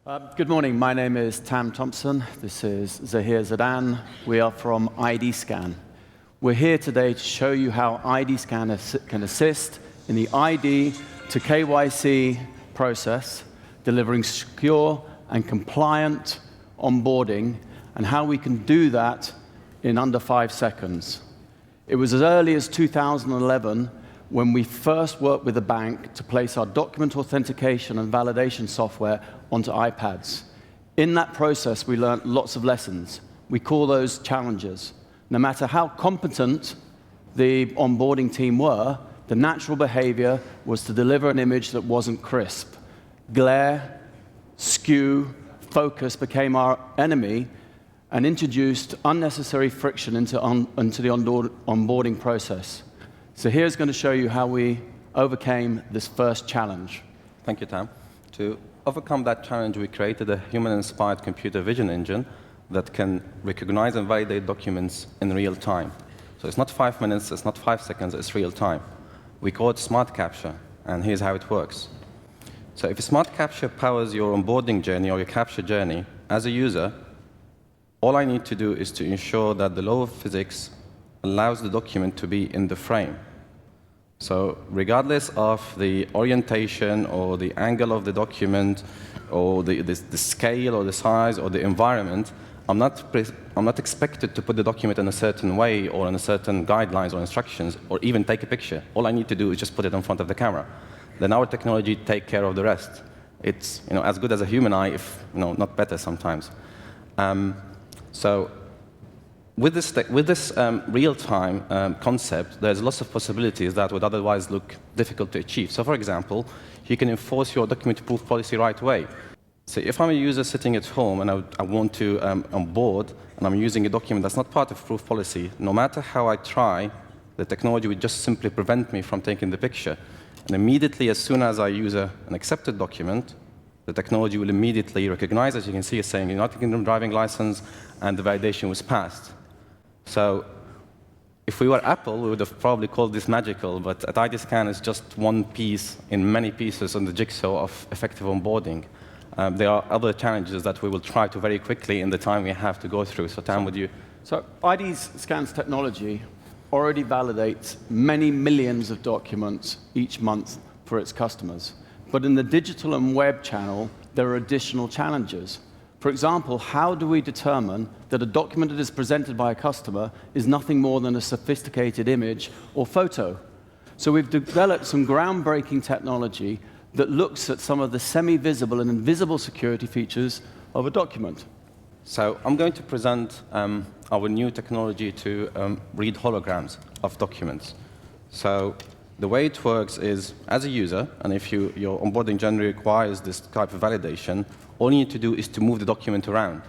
Good morning. My name is Tam Thompson. This is Zahir Zadan. We are from IDscan. We're here today to show you how IDscan can assist in the ID to KYC process, delivering secure and compliant onboarding, and how we can do that in under 5 seconds. It was as early as 2011 when we first worked with the bank to place our document authentication and validation software onto iPads. In that process, we learned lots of lessons. We call those challenges. No matter how competent the onboarding team were, the natural behavior was to deliver an image that wasn't crisp. Glare, skew, focus became our enemy and introduced unnecessary friction into the onboarding process. So here's going to show you how we overcame this first challenge. Thank you, Tam. To overcome that challenge, we created a human-inspired computer vision engine that can recognize and validate documents in real time. So it's not 5 minutes, it's not 5 seconds, it's real time. We call it Smart CAPTCHA, and here's how it works. So if Smart CAPTCHA powers your onboarding journey or your CAPTCHA journey, as a user, all I need to do is to ensure that the law of physics allows the document to be in the frame. So regardless of the orientation or the angle of the document or the scale or the size or the environment, I'm not expected to put the document in a certain way or in a certain guidelines or instructions or even take a picture. All I need to do is just put it in front of the camera. Then our technology take care of the rest. It's as good as a human eye, if not better sometimes. So with this real-time concept, there's lots of possibilities that would otherwise look difficult to achieve. So for example, you can enforce your document proof policy right away. So if I'm a user sitting at home and I want to onboard, and I'm using a document that's not part of proof policy, no matter how I try, the technology would just simply prevent me from taking the picture. And immediately, as soon as I use an accepted document, the technology will immediately recognize, as you can see, it's saying United Kingdom driving license, and the validation was passed. So if we were Apple, we would have probably called this magical, but at IDscan, it's just one piece in many pieces on the jigsaw of effective onboarding. There are other challenges that we will try to very quickly in the time we have to go through. So Tam, would you? So IDscan's technology already validates many millions of documents each month for its customers. But in the digital and web channel, there are additional challenges. For example, how do we determine that a document that is presented by a customer is nothing more than a sophisticated image or photo? So we've developed some groundbreaking technology that looks at some of the semi-visible and invisible security features of a document. So I'm going to present our new technology to read holograms of documents. So the way it works is, as a user, and if your onboarding journey requires this type of validation, all you need to do is to move the document around.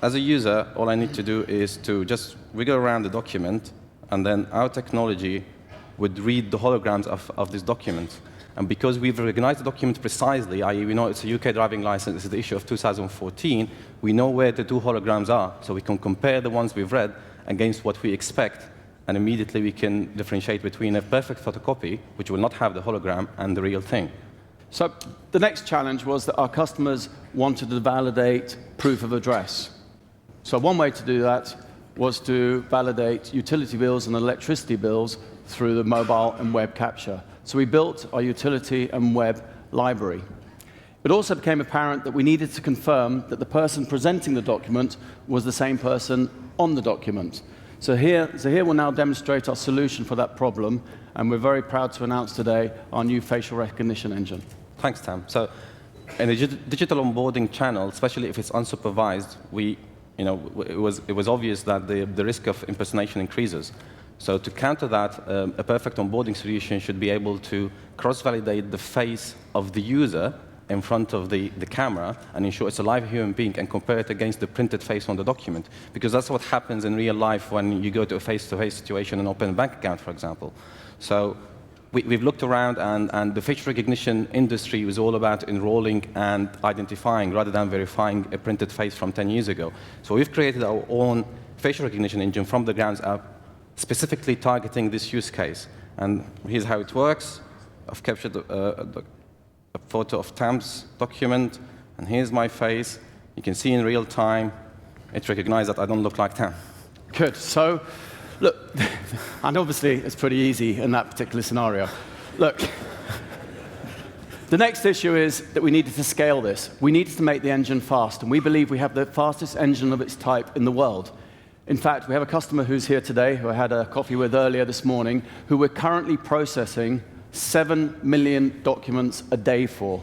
As a user, all I need to do is to just wiggle around the document, and then our technology would read the holograms of this document. And because we've recognized the document precisely, i.e. we know it's a UK driving license, this is the issue of 2014, we know where the two holograms are, so we can compare the ones we've read against what we expect, and immediately we can differentiate between a perfect photocopy, which will not have the hologram, and the real thing. So the next challenge was that our customers wanted to validate proof of address. So one way to do that was to validate utility bills and electricity bills through the mobile and web CAPTCHA. So we built our utility and web library. It also became apparent that we needed to confirm that the person presenting the document was the same person on the document. So Zahir will now demonstrate our solution for that problem, and we're very proud to announce today our new facial recognition engine. Thanks, Tam. So in a digital onboarding channel, especially if it's unsupervised, it was obvious that the risk of impersonation increases. So to counter that, a perfect onboarding solution should be able to cross-validate the face of the user in front of the camera and ensure it's a live human being and compare it against the printed face on the document. Because that's what happens in real life when you go to a face-to-face situation and open a bank account, for example. So we've looked around, and the facial recognition industry was all about enrolling and identifying rather than verifying a printed face from 10 years ago. So we've created our own facial recognition engine from the ground up, specifically targeting this use case. And here's how it works. I've captured a photo of Tam's document. And here's my face. You can see in real time, it recognized that I don't look like Tam. Good. So, look, and obviously it's pretty easy in that particular scenario. Look, the next issue is that we needed to scale this. We needed to make the engine fast, and we believe we have the fastest engine of its type in the world. In fact, we have a customer who's here today, who I had a coffee with earlier this morning, who we're currently processing 7 million documents a day for.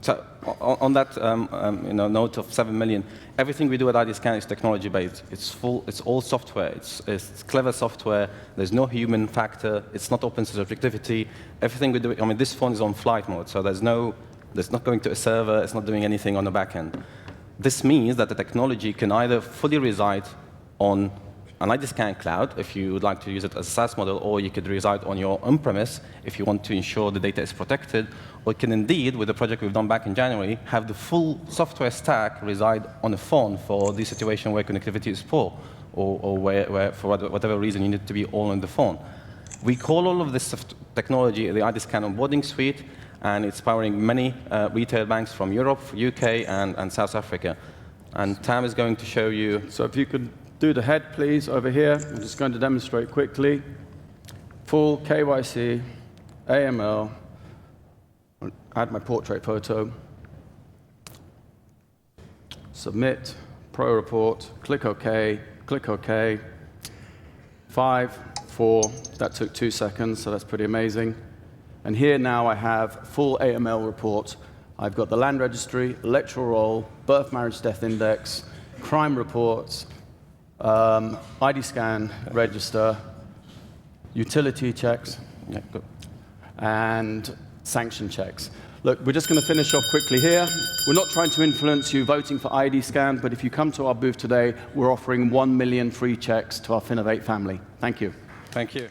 So on that note of 7 million, everything we do at IDscan is technology-based. It's all software. It's clever software. There's no human factor. It's not open source objectivity. Everything we do, I mean, this phone is on flight mode, so there's not going to a server. It's not doing anything on the back end. This means that the technology can either fully reside on an IDscan cloud, if you would like to use it as a SaaS model, or you could reside on your on-premise if you want to ensure the data is protected, or it can indeed, with the project we've done back in January, have the full software stack reside on a phone for the situation where connectivity is poor, or where for whatever reason, you need to be all on the phone. We call all of this technology the IDscan Onboarding Suite, and it's powering many retail banks from Europe, UK, and South Africa. And Tam is going to show you. So if you could do the head, please, over here. I'm just going to demonstrate quickly. Full KYC, AML, add my portrait photo, submit, pro report, click OK, click OK. 5, 4, that took 2 seconds, so that's pretty amazing. And here now I have full AML report. I've got the land registry, electoral roll, birth, marriage, death index, crime reports, IDscan register, utility checks, and sanction checks. Look, we're just going to finish off quickly here. We're not trying to influence you voting for IDscan, but if you come to our booth today, we're offering 1 million free checks to our Finovate family. Thank you. Thank you.